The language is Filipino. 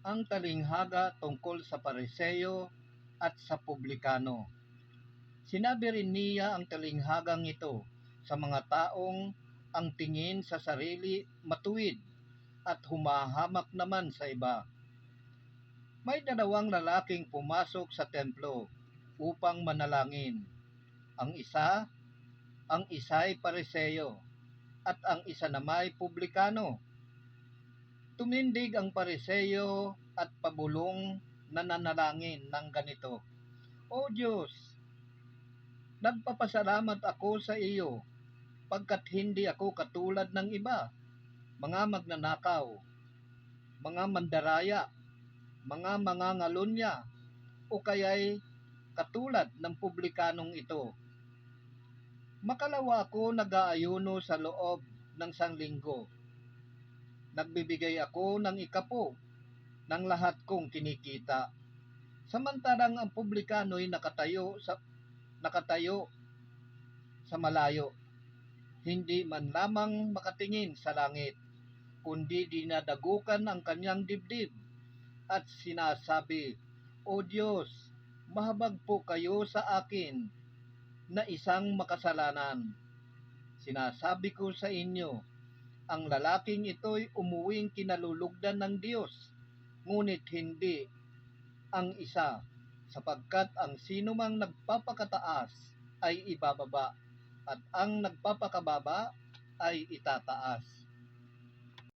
ang talinghaga tungkol sa Pariseo at sa publikano. Sinabi rin niya ang talinghagang ito sa mga taong ang tingin sa sarili matuwid at humahamak naman sa iba. May dalawang lalaking pumasok sa templo upang manalangin. Ang isa'y Pariseo at ang isa namay publikano. Tumindig ang Pariseo at pabulong na nanalangin ng ganito: O Diyos, nagpapasalamat ako sa iyo pagkat hindi ako katulad ng iba, mga magnanakaw, mga mandaraya, mga mangangalunya, o kaya'y katulad ng publikanong ito. Makalawa ako nag-aayuno sa loob ng sanglinggo. Nagbibigay ako ng ikapo ng lahat kong kinikita. Samantalang ang publikano'y nakatayo sa malayo, hindi man lamang makatingin sa langit, kundi dinadagukan ang kanyang dibdib at sinasabi, O Diyos, mahabag po kayo sa akin na isang makasalanan. Sinasabi ko sa inyo, ang lalaking ito'y umuwing kinalulugdan ng Diyos, ngunit hindi ang isa, sapagkat ang sinumang nagpapakataas ay ibababa, at ang nagpapakababa ay itataas.